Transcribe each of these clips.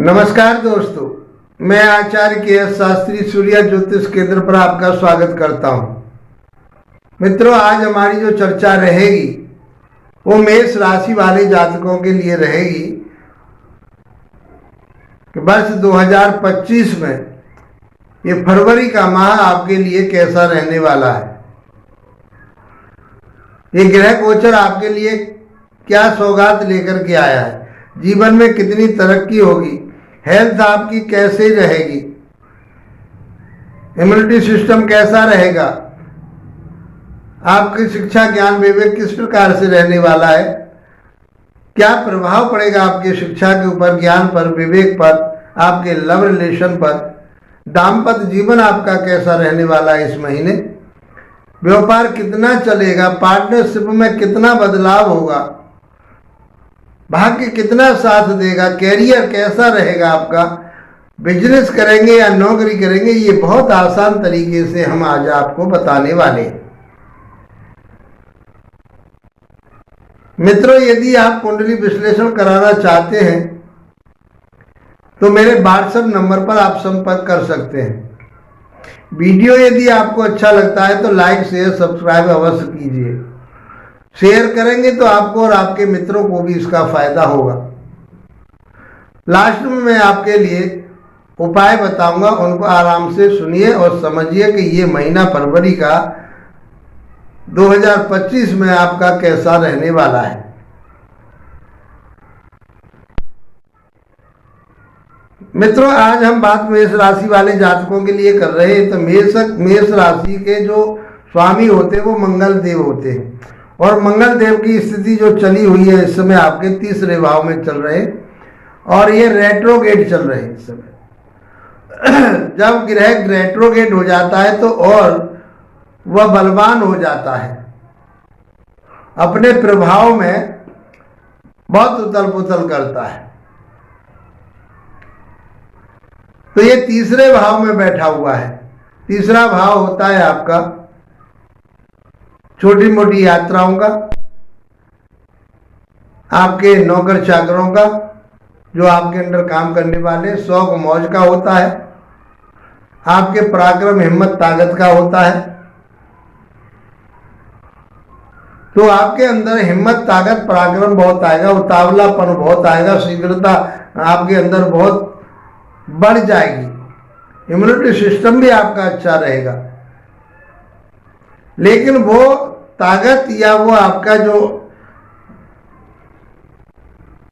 नमस्कार दोस्तों, मैं आचार्य के एस शास्त्री सूर्य ज्योतिष केंद्र पर आपका स्वागत करता हूं। मित्रों, आज हमारी जो चर्चा रहेगी वो मेष राशि वाले जातकों के लिए रहेगी कि वर्ष 2025 में ये फरवरी का माह आपके लिए कैसा रहने वाला है। ये ग्रह गोचर आपके लिए क्या सौगात लेकर के आया है, जीवन में कितनी तरक्की होगी, हेल्थ आपकी कैसे रहेगी, इम्यूनिटी सिस्टम कैसा रहेगा, आपकी शिक्षा ज्ञान विवेक किस प्रकार से रहने वाला है, क्या प्रभाव पड़ेगा आपकी शिक्षा के ऊपर, ज्ञान पर, विवेक पर, आपके लव रिलेशन पर, दाम्पत्य जीवन आपका कैसा रहने वाला है इस महीने, व्यापार कितना चलेगा, पार्टनरशिप में कितना बदलाव होगा, भाग्य कितना साथ देगा, कैरियर कैसा रहेगा आपका, बिजनेस करेंगे या नौकरी करेंगे, ये बहुत आसान तरीके से हम आज आपको बताने वाले हैं। मित्रों, यदि आप कुंडली विश्लेषण कराना चाहते हैं तो मेरे व्हाट्सएप नंबर पर आप संपर्क कर सकते हैं। वीडियो यदि आपको अच्छा लगता है तो लाइक शेयर सब्सक्राइब अवश्य कीजिए। शेयर करेंगे तो आपको और आपके मित्रों को भी इसका फायदा होगा। लास्ट में मैं आपके लिए उपाय बताऊंगा, उनको आराम से सुनिए और समझिए कि ये महीना फरवरी का 2025 में आपका कैसा रहने वाला है। मित्रों, आज हम बात मेष राशि वाले जातकों के लिए कर रहे हैं। तो मेष राशि के जो स्वामी होते हैं वो मंगल देव होते हैं, और मंगल देव की स्थिति जो चली हुई है इस समय आपके तीसरे भाव में चल रहे हैं, और ये रेट्रोगेट चल रहे हैं इस समय। जब ग्रह रेट्रोगेट हो जाता है तो और वह बलवान हो जाता है, अपने प्रभाव में बहुत उथल पुथल करता है। तो ये तीसरे भाव में बैठा हुआ है। तीसरा भाव होता है आपका छोटी मोटी यात्राओं का, आपके नौकर चाकरों का, जो आपके अंडर काम करने वाले, शौक मौज का होता है, आपके पराक्रम हिम्मत ताकत का होता है। तो आपके अंदर हिम्मत ताकत पराक्रम बहुत आएगा, उतावलापन बहुत आएगा, शीघ्रता आपके अंदर बहुत बढ़ जाएगी, इम्यूनिटी सिस्टम भी आपका अच्छा रहेगा। लेकिन वो ताकत या वो आपका जो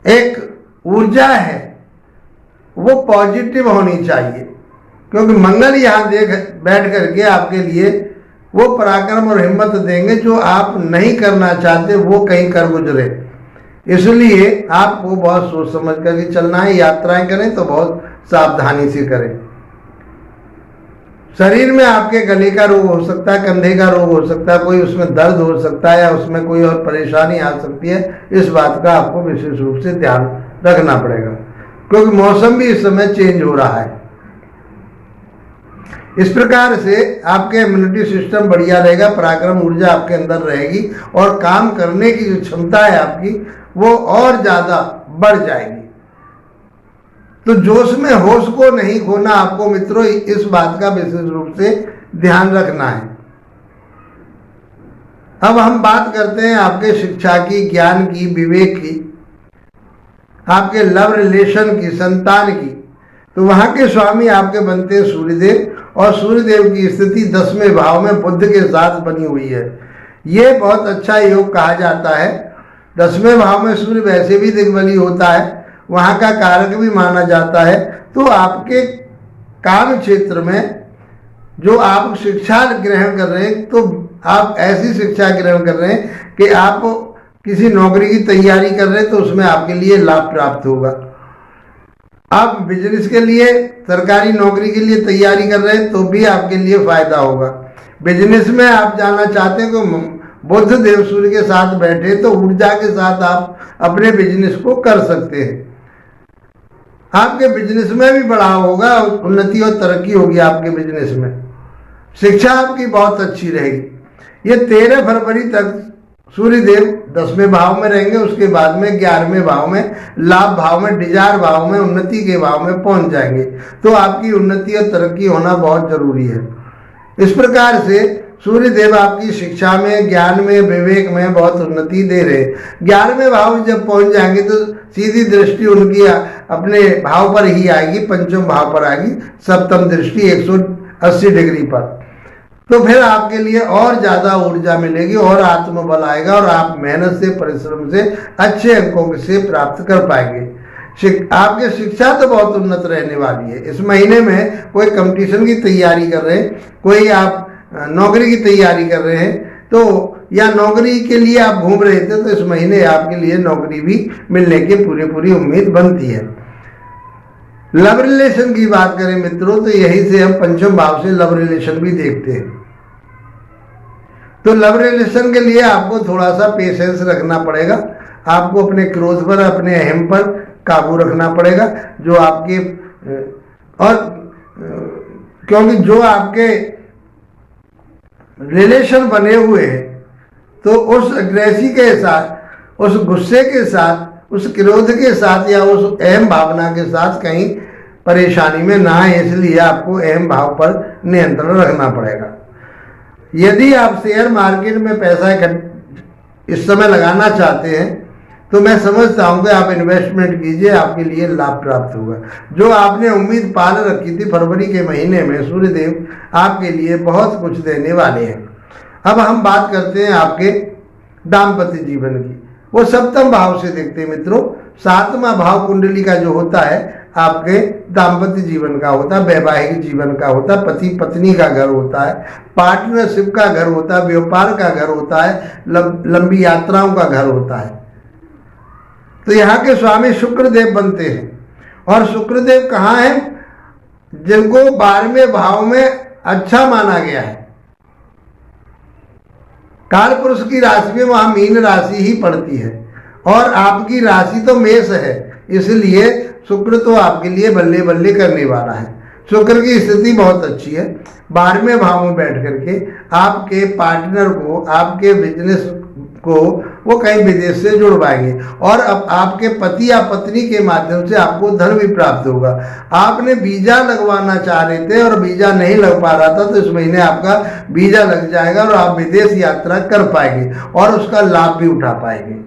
एक ऊर्जा है वो पॉजिटिव होनी चाहिए, क्योंकि मंगल यहाँ बैठ करके आपके लिए वो पराक्रम और हिम्मत देंगे जो आप नहीं करना चाहते वो कहीं कर गुजरे। इसलिए आपको बहुत सोच समझ करके चलना है। यात्राएं करें तो बहुत सावधानी से करें। शरीर में आपके गले का रोग हो सकता है, कंधे का रोग हो सकता है, कोई उसमें दर्द हो सकता है या उसमें कोई और परेशानी आ सकती है। इस बात का आपको विशेष रूप से ध्यान रखना पड़ेगा, क्योंकि मौसम भी इस समय चेंज हो रहा है। इस प्रकार से आपके इम्यूनिटी सिस्टम बढ़िया रहेगा, पराक्रम ऊर्जा आपके अंदर रहेगी, और काम करने की जो क्षमता है आपकी वो और ज्यादा बढ़ जाएगी। तो जोश में होश को नहीं खोना आपको मित्रों, इस बात का विशेष रूप से ध्यान रखना है। अब हम बात करते हैं आपके शिक्षा की, ज्ञान की, विवेक की, आपके लव रिलेशन की, संतान की। तो वहां के स्वामी आपके बनते हैं सूर्यदेव, और सूर्यदेव की स्थिति 10वें भाव में बुध के साथ बनी हुई है। ये बहुत अच्छा योग कहा जाता है। 10वें भाव में सूर्य वैसे भी दिग्बली होता है, वहां का कारक भी माना जाता है। तो आपके काम क्षेत्र में जो आप शिक्षा ग्रहण कर रहे हैं, तो आप ऐसी शिक्षा ग्रहण कर रहे हैं कि आप किसी नौकरी की तैयारी कर रहे हैं तो उसमें आपके लिए लाभ प्राप्त होगा। आप बिजनेस के लिए, सरकारी नौकरी के लिए तैयारी कर रहे हैं तो भी आपके लिए फायदा होगा। बिजनेस में आप जाना चाहते हैं तो बुध देव सूर्य के साथ बैठे तो ऊर्जा के साथ आप अपने बिजनेस को कर सकते हैं। आपके बिजनेस में भी बढ़ाव होगा, उन्नति और तरक्की होगी आपके बिजनेस में। शिक्षा आपकी बहुत अच्छी रहेगी। ये 13 फरवरी तक सूर्यदेव 10वें भाव में रहेंगे, उसके बाद में 11वें भाव में, लाभ भाव में, डिजायर भाव में, उन्नति के भाव में पहुंच जाएंगे। तो आपकी उन्नति और तरक्की होना बहुत जरूरी है। इस प्रकार से सूर्यदेव आपकी शिक्षा में, ज्ञान में, विवेक में बहुत उन्नति दे रहे। 11वें भाव में जब पहुंच जाएंगे तो सीधी दृष्टि उनकी अपने भाव पर ही आएगी, पंचम भाव पर आएगी, सप्तम दृष्टि 180 डिग्री पर। तो फिर आपके लिए और ज़्यादा ऊर्जा मिलेगी और आत्मबल आएगा और आप मेहनत से, परिश्रम से अच्छे अंकों से प्राप्त कर पाएंगे। आपकी शिक्षा तो बहुत उन्नत रहने वाली है। इस महीने में कोई कंपटीशन की तैयारी कर रहे हैं, कोई आप नौकरी की तैयारी कर रहे हैं, तो या नौकरी के लिए आप घूम रहे थे, तो इस महीने आपके लिए नौकरी भी मिलने की पूरी उम्मीद बनती है। लव रिलेशन की बात करें मित्रों, तो यही से हम पंचम भाव से लव रिलेशन भी देखते हैं। तो लव रिलेशन के लिए आपको थोड़ा सा पेशेंस रखना पड़ेगा, आपको अपने क्रोध पर, अपने अहम पर काबू रखना पड़ेगा। जो आपके और क्योंकि जो आपके रिलेशन बने हुए हैं, तो उस अग्रेसी के साथ, उस गुस्से के साथ, उस क्रोध के साथ या उस अहम भावना के साथ कहीं परेशानी में ना आए, इसलिए आपको अहम भाव पर नियंत्रण रखना पड़ेगा। यदि आप शेयर मार्केट में पैसा इस समय लगाना चाहते हैं, तो मैं समझता हूं कि आप इन्वेस्टमेंट कीजिए, आपके लिए लाभ प्राप्त होगा। जो आपने उम्मीद पाल रखी थी फरवरी के महीने में, सूर्यदेव आपके लिए बहुत कुछ देने वाले हैं। अब हम बात करते हैं आपके दाम्पत्य जीवन की। वो सप्तम भाव से देखते हैं मित्रों। 7वां भाव कुंडली का जो होता है आपके दाम्पत्य जीवन का होता है, वैवाहिक जीवन का होता है, पति पत्नी का घर होता है, पार्टनरशिप का घर होता है, व्यापार का घर होता है, लंबी यात्राओं का घर होता है। तो यहाँ के स्वामी शुक्रदेव बनते हैं। और शुक्रदेव कहाँ है? जिनको 12वें भाव में अच्छा माना गया है। काल पुरुष की राशि में वहां मीन राशि ही पड़ती है और आपकी राशि तो मेष है, इसलिए शुक्र तो आपके लिए बल्ले बल्ले करने वाला है। शुक्र की स्थिति बहुत अच्छी है। 12वें भाव में बैठ करके आपके पार्टनर को, आपके बिजनेस को वो कहीं विदेश से जुड़वाएंगे और अब आपके पति या पत्नी के माध्यम से आपको धन भी प्राप्त होगा। आपने वीजा लगवाना चाह रहे थे और वीजा नहीं लग पा रहा था, तो इस महीने आपका वीजा लग जाएगा और आप विदेश यात्रा कर पाएंगे और उसका लाभ भी उठा पाएंगे।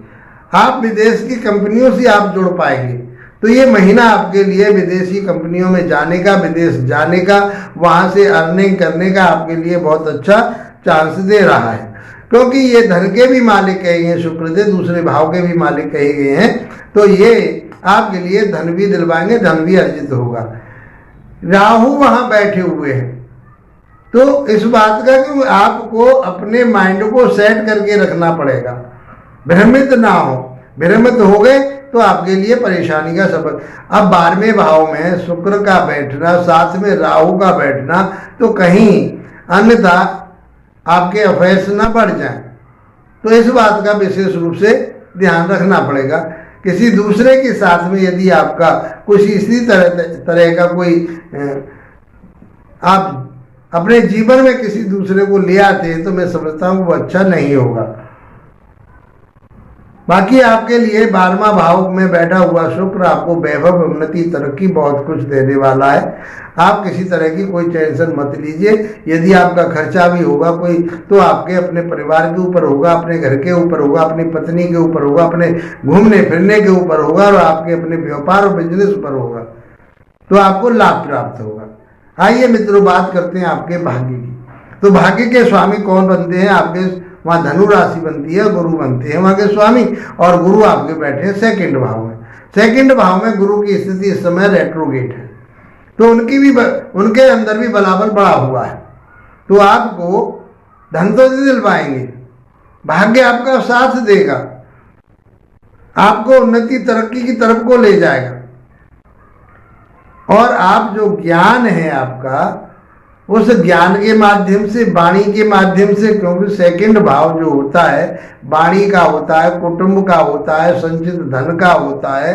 आप विदेश की कंपनियों से आप जुड़ पाएंगे। तो ये महीना आपके लिए विदेशी कंपनियों में जाने का, विदेश जाने का, वहां से अर्निंग करने का आपके लिए बहुत अच्छा चांस दे रहा है, क्योंकि ये धन के भी मालिक कहे गए शुक्रदेव, दूसरे भाव के भी मालिक कहे गए हैं। तो ये आपके लिए धन भी दिलवाएंगे, धन भी अर्जित होगा। राहु वहां बैठे हुए हैं, तो इस बात का कि आपको अपने माइंड को सेट करके रखना पड़ेगा, भ्रमित ना हो। भ्रमित हो गए तो आपके लिए परेशानी का सबक। अब 12वें भाव में शुक्र का बैठना, साथ में राहु का बैठना, तो कहीं अन्यथा आपके अफेयर्स ना बढ़ जाएं। तो इस बात का विशेष रूप से ध्यान रखना पड़ेगा। किसी दूसरे के साथ में यदि आपका कुछ इसी तरह का कोई आप अपने जीवन में किसी दूसरे को ले आते हैं, तो मैं समझता हूँ वो अच्छा नहीं होगा। बाकी आपके लिए 12वां भाव में बैठा हुआ शुक्र आपको वैभव, उन्नति, तरक्की बहुत कुछ देने वाला है। आप किसी तरह की कोई टेंशन मत लीजिए। यदि आपका खर्चा भी होगा कोई, तो आपके अपने परिवार के ऊपर होगा, अपने घर के ऊपर होगा, अपनी पत्नी के ऊपर होगा, अपने घूमने फिरने के ऊपर होगा और आपके अपने व्यापार और बिजनेस पर होगा, तो आपको लाभ प्राप्त होगा। आइए मित्रों, बात करते हैं आपके भाग्य की। तो भाग्य के स्वामी कौन बनते हैं? आपके वहाँ धनु राशि बनती है, गुरु बनते हैं वहाँ के स्वामी, और गुरु आपके बैठे हैं 2nd भाव में। 2nd भाव में गुरु की स्थिति इस समय रेट्रोगेट है, तो उनके अंदर भी बलाबल बढ़ा हुआ है। तो आपको धन तो दिलवाएंगे, भाग्य आपका साथ देगा, आपको उन्नति तरक्की की तरफ को ले जाएगा। और आप जो ज्ञान है आपका, उस ज्ञान के माध्यम से, वाणी के माध्यम से, क्योंकि 2nd भाव जो होता है वाणी का होता है, कुटुंब का होता है, संचित धन का होता है,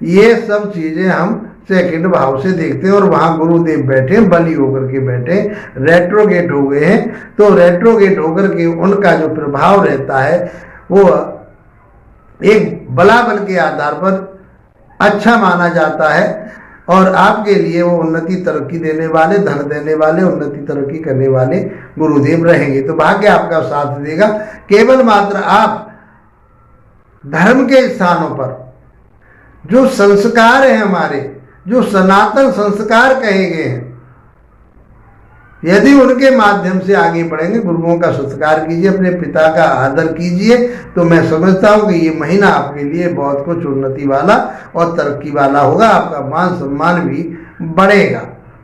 ये सब चीजें हम 2nd भाव से देखते हैं। और वहां गुरुदेव बैठे, बली होकर के बैठे, रेट्रोगेट हो गए हैं। तो रेट्रोगेट होकर के उनका जो प्रभाव रहता है वो एक बलाबल के आधार पर अच्छा माना जाता है और आपके लिए वो उन्नति तरक्की देने वाले, धन देने वाले, उन्नति तरक्की करने वाले गुरुदेव रहेंगे। तो भाग्य आपका साथ देगा। केवल मात्र आप धर्म के स्थानों पर जो संस्कार हैं हमारे, जो सनातन संस्कार कहे गए हैं, यदि उनके माध्यम से आगे बढ़ेंगे, गुरुओं का सत्कार कीजिए, अपने पिता का आदर कीजिए, तो मैं समझता हूँ कि ये महीना आपके लिए बहुत कुछ उन्नति वाला और तरक्की वाला होगा। आपका मान सम्मान भी बढ़ेगा।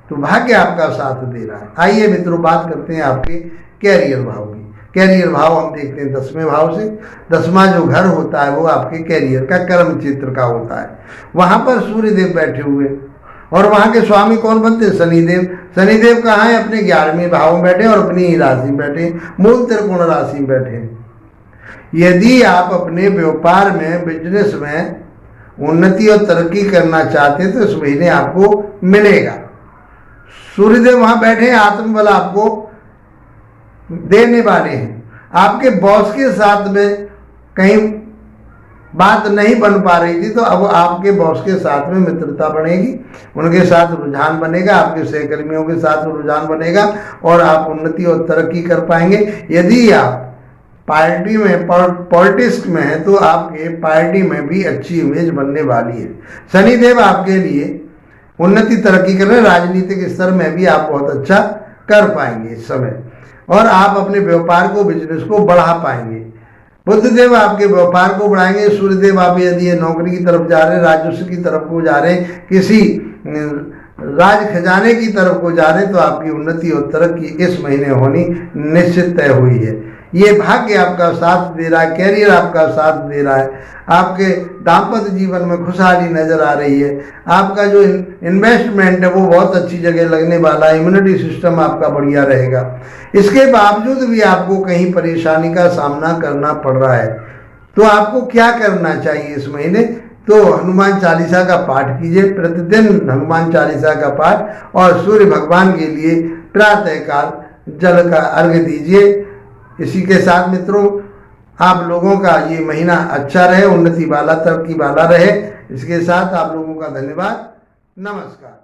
तो भाग्य आपका साथ दे रहा है। आइए मित्रों, बात करते हैं आपके कैरियर भाव की। कैरियर भाव हम देखते हैं 10वें भाव से। 10वां जो घर होता है वो आपके कैरियर का, कर्म क्षेत्र का होता है। वहां पर सूर्यदेव बैठे हुए और वहां के स्वामी कौन बनते हैं? शनिदेव। शनिदेव कहाँ है? अपने 11वें भाव में बैठे और अपनी ही राशि में बैठे, मूल त्रिकोण राशि में बैठे। यदि आप अपने व्यापार में, बिजनेस में उन्नति और तरक्की करना चाहते हैं तो इस महीने आपको मिलेगा। सूर्यदेव वहां बैठे, आत्मबल आपको देने वाले हैं। आपके बॉस के साथ में कहीं बात नहीं बन पा रही थी तो अब आपके बॉस के साथ में मित्रता बनेगी, उनके साथ रुझान बनेगा, आपके सहकर्मियों के साथ रुझान बनेगा और आप उन्नति और तरक्की कर पाएंगे। यदि आप पार्टी में, पॉलिटिक्स में है तो आपके पार्टी में भी अच्छी इमेज बनने वाली है। शनिदेव आपके लिए उन्नति तरक्की कर रहे हैं। राजनीतिक स्तर में भी आप बहुत अच्छा कर पाएंगे इस समय और आप अपने व्यापार को, बिजनेस को बढ़ा पाएंगे। बुधदेव आपके व्यापार को बढ़ाएंगे। सूर्यदेव आप यदि नौकरी की तरफ जा रहे हैं, राजस्व की तरफ को जा रहे हैं, किसी राज खजाने की तरफ को जा रहे हैं तो आपकी उन्नति और तरक्की इस महीने होनी निश्चित तय हुई है। ये भाग्य आपका साथ दे रहा है, कैरियर आपका साथ दे रहा है। आपके दाम्पत्य जीवन में खुशहाली नजर आ रही है। आपका जो इन्वेस्टमेंट है वो बहुत अच्छी जगह लगने वाला है। इम्यूनिटी सिस्टम आपका बढ़िया रहेगा। इसके बावजूद भी आपको कहीं परेशानी का सामना करना पड़ रहा है तो आपको क्या करना चाहिए इस महीने? तो हनुमान चालीसा का पाठ कीजिए, प्रतिदिन हनुमान चालीसा का पाठ, और सूर्य भगवान के लिए प्रातःकाल जल का अर्घ्य दीजिए। इसी के साथ मित्रों, आप लोगों का ये महीना अच्छा रहे, उन्नति वाला, तरक्की वाला रहे। इसके साथ आप लोगों का धन्यवाद। नमस्कार।